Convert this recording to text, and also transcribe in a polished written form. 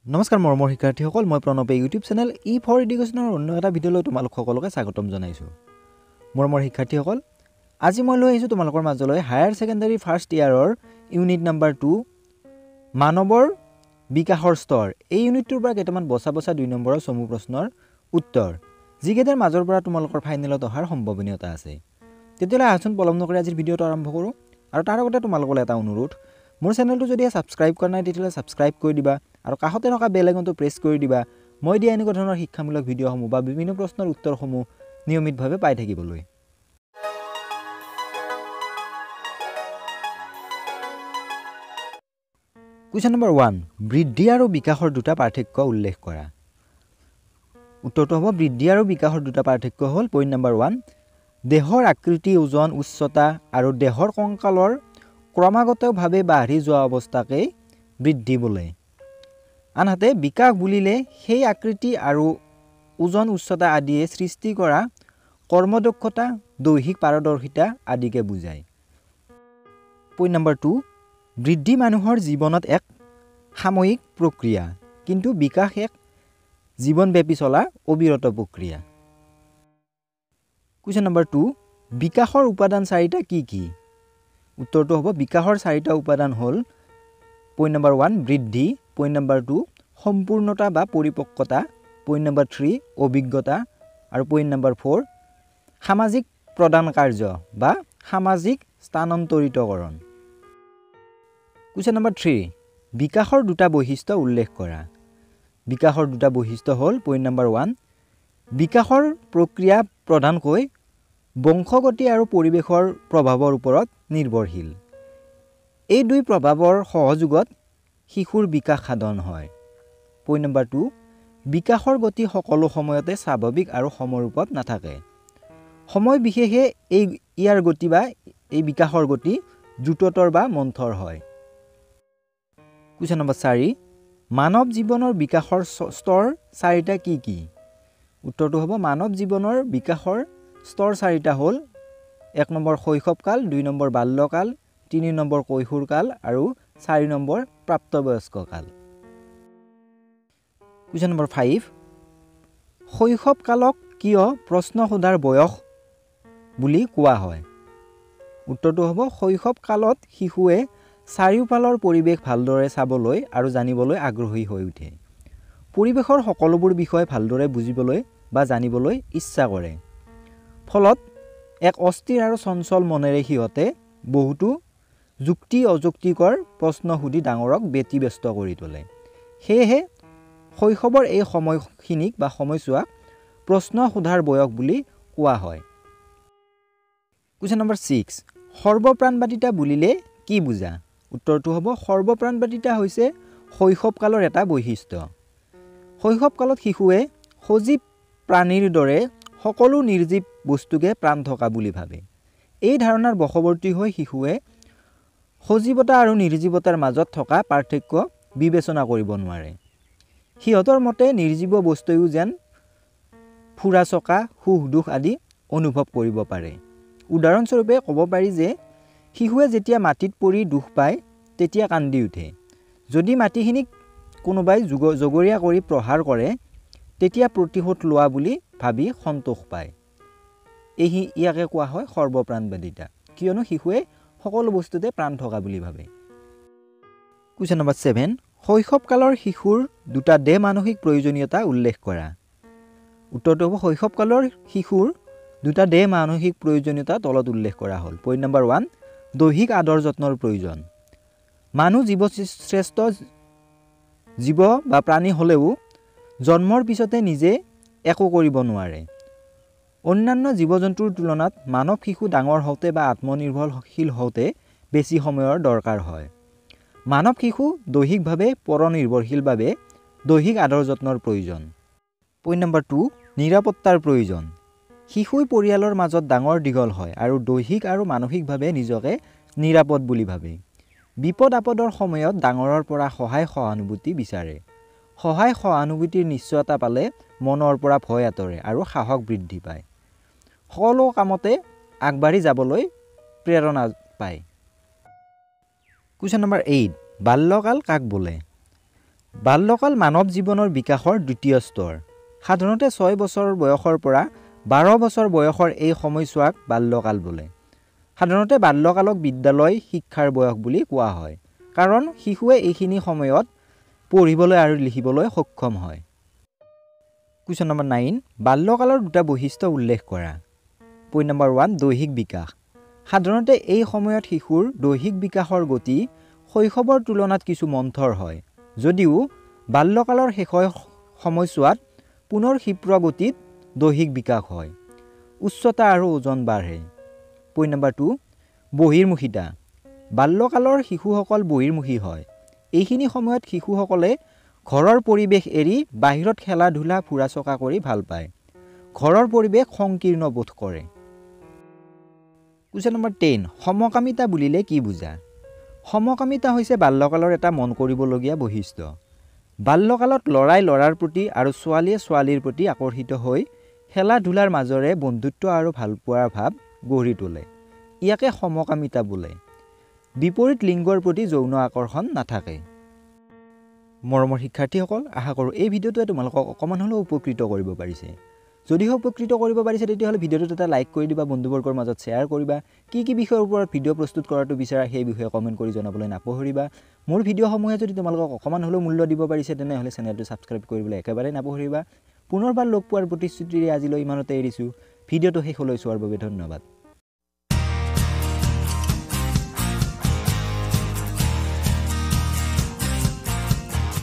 নমস্কাৰ মৰমৰ শিক্ষাৰ্থীসকল, মই প্ৰণৱে ইউটিউব চেনেল E4 এডুকেশ্যনৰ অন্য এটা ভিডিঅ'লৈ তোমালোক সকলোকে স্বাগতম জনাইছোঁ। মৰমৰ শিক্ষাৰ্থীসকল, আজি মই লৈ আহিছোঁ তোমালোকৰ মাজলৈ হায়াৰ ছেকেণ্ডাৰী ফাৰ্ষ্ট ইয়াৰৰ ইউনিট নাম্বাৰ 2 মানৱৰ বিকাশৰ স্তৰ। এই ইউনিটটোৰ পৰা কেইটামান বছা 2 নম্বৰৰ চমু প্ৰশ্নৰ উত্তৰ, যিকেইটাৰ মাজৰ পৰা তোমালোকৰ ফাইনেলত অহাৰ সম্ভাৱনীয়তা আছে। তেতিয়াহ'লে আহচোন পলম নকৰি আজিৰ ভিডিঅ'টো আৰম্ভ কৰোঁ। আৰু তাৰ আগতে তোমালোকলৈ এটা অনুৰোধ, মোৰ চেনেলটো যদি ছাবস্ক্ৰাইব কৰা নাই তেতিয়াহ'লে ছাবস্ক্ৰাইব কৰি দিবা আৰু কাষতে থকা বেল আইকনটো প্ৰেছ কৰি দিবা, মই দিয়া এনেকুৱা ধৰণৰ শিক্ষামূলক ভিডিঅ'সমূহ বা বিভিন্ন প্ৰশ্নৰ উত্তৰসমূহ নিয়মিতভাৱে পাই থাকিবলৈ। কুৱেশ্যন নম্বৰ 1, বৃদ্ধি আৰু বিকাশৰ দুটা পাৰ্থক্য উল্লেখ কৰা। উত্তৰটো হ'ব বৃদ্ধি আৰু বিকাশৰ দুটা পাৰ্থক্য হ'ল পইণ্ট নম্বৰ 1, দেহৰ আকৃতি, ওজন, উচ্চতা আৰু দেহৰ কংকালৰ ক্ৰমাগতভাৱে বাঢ়ি যোৱা অৱস্থাকেই বৃদ্ধি বোলে। আনহাতে বিকাশ বুলিলে সেই আকৃতি আৰু ওজন, উচ্চতা আদিয়ে সৃষ্টি কৰা কৰ্মদক্ষতা, দৈহিক পাৰদৰ্শিতা আদিকে বুজায়। পইণ্ট নম্বৰ 2, বৃদ্ধি মানুহৰ জীৱনত এক সাময়িক প্ৰক্ৰিয়া, কিন্তু বিকাশ এক জীৱনব্যাপী চলা অবিৰত প্ৰক্ৰিয়া। কুৱেশ্যন নম্বৰ 2, বিকাশৰ উপাদান চাৰিটা কি কি? উত্তৰটো হ'ব বিকাশৰ চাৰিটা উপাদান হ'ল পইণ্ট নম্বৰ 1 বৃদ্ধি, পইণ্ট নম্বৰ 2 সম্পূৰ্ণতা বা পৰিপক্কতা, পইণ্ট নম্বৰ 3 অভিজ্ঞতা আৰু পইণ্ট নম্বৰ 4 সামাজিক প্ৰদান কাৰ্য বা সামাজিক স্থানান্তৰিতকৰণ। কুৱেশ্যন নম্বৰ 3, বিকাশৰ দুটা বৈশিষ্ট্য উল্লেখ কৰা। বিকাশৰ দুটা বৈশিষ্ট্য হ'ল পইণ্ট নম্বৰ 1, বিকাশৰ প্ৰক্ৰিয়া প্ৰধানকৈ বংশগতি আৰু পৰিৱেশৰ প্ৰভাৱৰ ওপৰত নিৰ্ভৰশীল। এই দুই প্ৰভাৱৰ সহযোগত শিশুৰ বিকাশ সাধন হয়। পইণ্ট নম্বৰ 2, বিকাশৰ গতি সকলো সময়তে স্বাভাৱিক আৰু সমৰূপত নাথাকে। সময় বিশেষে ইয়াৰ গতি বা এই বিকাশৰ গতি দ্ৰুততৰ বা মন্থৰ হয়। কুৱেশ্যন নম্বৰ 4, মানৱ জীৱনৰ বিকাশৰ স্তৰ চাৰিটা কি কি? উত্তৰটো হ'ব মানৱ জীৱনৰ বিকাশৰ স্তৰ চাৰিটা হ'ল 1 নম্বৰ শৈশৱকাল, 2 নম্বৰ বাল্যকাল, 3 নম্বৰ কৈশোৰকাল আৰু 4 নম্বৰ প্ৰাপ্তবয়স্ক কাল। কুৱেশ্যন নম্বৰ 5, শৈশৱকালক কিয় প্ৰশ্ন সোধাৰ বয়স বুলি কোৱা হয়? উত্তৰটো হ'ব শৈশৱকালত শিশুৱে চাৰিওফালৰ পৰিৱেশ ভালদৰে চাবলৈ আৰু জানিবলৈ আগ্ৰহী হৈ উঠে। পৰিৱেশৰ সকলোবোৰ বিষয় ভালদৰে বুজিবলৈ বা জানিবলৈ ইচ্ছা কৰে। ফলত এক অস্থিৰ আৰু চঞ্চল মনেৰে সিহঁতে বহুতো যুক্তি অযুক্তিকৰ প্ৰশ্ন সুধি ডাঙৰক ব্যতিব্যস্ত কৰি তোলে। সেয়েহে শৈশৱৰ এই সময়খিনিক বা সময়ছোৱাক প্ৰশ্ন সোধাৰ বয়স বুলি কোৱা হয়। কুৱেশ্যন নম্বৰ 6, সৰ্বপ্ৰাণবাদিতা বুলিলে কি বুজা? উত্তৰটো হ'ব সৰ্বপ্ৰাণবাদিতা হৈছে শৈশৱকালৰ এটা বৈশিষ্ট্য। শৈশৱকালত শিশুৱে সজীৱ প্ৰাণীৰ দৰে সকলো নিৰ্জীৱ বস্তুকে প্ৰাণ থকা বুলি ভাবে। এই ধাৰণাৰ বশৱৰ্তী হৈ শিশুৱে সজীৱতা আৰু নিৰ্জীৱতাৰ মাজত থকা পাৰ্থক্য বিবেচনা কৰিব নোৱাৰে। সিহঁতৰ মতে নিৰ্জীৱ বস্তুৱেও যেন ফুৰা চকা, সুখ দুখ আদি অনুভৱ কৰিব পাৰে। উদাহৰণস্বৰূপে ক'ব পাৰি যে শিশুৱে যেতিয়া মাটিত পৰি দুখ পায় তেতিয়া কান্দি উঠে। যদি মাটিখিনিক কোনোবাই জগৰীয়া কৰি প্ৰহাৰ কৰে তেতিয়া প্ৰতিশোধ লোৱা বুলি ভাবি সন্তোষ পায়। ইয়াকে কোৱা হয় সৰ্বপ্ৰাণবাদিতা, কিয়নো শিশুৱে সকলো বস্তুতে প্ৰাণ থকা বুলি ভাবে। কুৱেশ্যন নম্বৰ 7, শৈশৱকালৰ শিশুৰ দুটা দেহ মানসিক প্ৰয়োজনীয়তা উল্লেখ কৰা। উত্তৰটো হ'ব শৈশৱকালৰ শিশুৰ দুটা দেহ মানসিক প্ৰয়োজনীয়তা তলত উল্লেখ কৰা হ'ল। পইণ্ট নম্বৰ 1, দৈহিক আদৰ যত্নৰ প্ৰয়োজন। মানুহ শ্ৰেষ্ঠ জীৱ বা প্ৰাণী হ'লেও জন্মৰ পিছতে নিজে একো কৰিব নোৱাৰে। অন্যান্য জীৱ জন্তুৰ তুলনাত মানৱ শিশু ডাঙৰ হওঁতে বা আত্মনিৰ্ভৰশীল হওঁতে বেছি সময়ৰ দৰকাৰ হয়। মানৱ শিশু দৈহিকভাৱে পৰনিৰ্ভৰশীল বাবে দৈহিক আদৰ যত্নৰ প্ৰয়োজন। পইণ্ট নম্বৰ 2, নিৰাপত্তাৰ প্ৰয়োজন। শিশুই পৰিয়ালৰ মাজত ডাঙৰ দীঘল হয় আৰু দৈহিক আৰু মানসিকভাৱে নিজকে নিৰাপদ বুলি ভাবে। বিপদ আপদৰ সময়ত ডাঙৰৰ পৰা সহায় সহানুভূতি বিচাৰে। সহায় সহানুভূতিৰ নিশ্চয়তা পালে মনৰ পৰা ভয় আঁতৰে আৰু সাহস বৃদ্ধি পায়। সকলো কামতে আগবাঢ়ি যাবলৈ প্ৰেৰণা পায়। কুৱেশ্যন নম্বৰ 8, বাল্যকাল কাক বোলে? বাল্যকাল মানৱ জীৱনৰ বিকাশৰ দ্বিতীয় স্তৰ। সাধাৰণতে 6 বছৰ বয়সৰ পৰা 12 বছৰ বয়সৰ এই সময়ছোৱাক বাল্যকাল বোলে। সাধাৰণতে বাল্যকালক বিদ্যালয় শিক্ষাৰ বয়স বুলি কোৱা হয়, কাৰণ শিশুৱে এইখিনি সময়ত পঢ়িবলৈ আৰু লিখিবলৈ সক্ষম হয়। কুৱেশ্যন নম্বৰ 9, বাল্যকালৰ দুটা বৈশিষ্ট্য উল্লেখ কৰা। পইণ্ট নম্বৰ 1, দৈহিক বিকাশ। সাধাৰণতে এই সময়ত শিশুৰ দৈহিক বিকাশৰ গতি শৈশৱৰ তুলনাত কিছু মন্থৰ হয়, যদিও বাল্যকালৰ শেষৰ সময়ছোৱাত পুনৰ ক্ষিপ্ৰ গতিত দৈহিক বিকাশ হয়। উচ্চতা আৰু ওজন বাঢ়ে। Point number 2, বহিৰ্মুখিতা। বাল্যকালৰ শিশুসকল বহিৰ্মুখী হয়। এইখিনি সময়ত শিশুসকলে ঘৰৰ পৰিৱেশ এৰি বাহিৰত খেলা ধূলা ফুৰা চকা কৰি ভাল পায়। ঘৰৰ পৰিৱেশ সংকীৰ্ণ বোধ কৰে। কুৱেশ্যন নম্বৰ 10, সমকামিতা বুলিলে কি বুজা? সমকামিতা হৈছে বাল্যকালৰ এটা মন কৰিবলগীয়া বৈশিষ্ট্য। বাল্যকালত ল'ৰাই ল'ৰাৰ প্ৰতি আৰু ছোৱালীয়ে ছোৱালীৰ প্ৰতি আকৰ্ষিত হৈ খেলা ধূলাৰ মাজেৰে বন্ধুত্ব আৰু ভালপোৱাৰ ভাৱ গঢ়ি তোলে। ইয়াকে সমকামিতা বোলে। বিপৰীত লিংগৰ প্ৰতি যৌন আকৰ্ষণ নাথাকে। মৰমৰ শিক্ষাৰ্থীসকল, আশা কৰোঁ এই ভিডিঅ'টোৱে তোমালোকক অকণমান হ'লেও উপকৃত কৰিব পাৰিছে। যদিহে উপকৃত কৰিব পাৰিছে তেতিয়াহ'লে ভিডিঅ'টোত এটা লাইক কৰি দিবা, বন্ধুবৰ্গৰ মাজত শ্বেয়াৰ কৰিবা। কি বিষয়ৰ ওপৰত ভিডিঅ' প্ৰস্তুত কৰাটো বিচাৰা সেই বিষয়ে কমেণ্ট কৰি জনাবলৈ নাপাহৰিবা। মোৰ ভিডিঅ'সমূহে যদি তোমালোকক অকণমান হ'লেও মূল্য দিব পাৰিছে তেনেহ'লে চেনেলটো ছাবস্ক্ৰাইব কৰিবলৈ একেবাৰে নাপাহৰিবা। পুনৰবাৰ লগ পোৱাৰ প্ৰতিশ্ৰুতিৰে আজিলৈ ইমানতে এৰিছোঁ। ভিডিঅ'টো শেষলৈ চোৱাৰ বাবে ধন্যবাদ।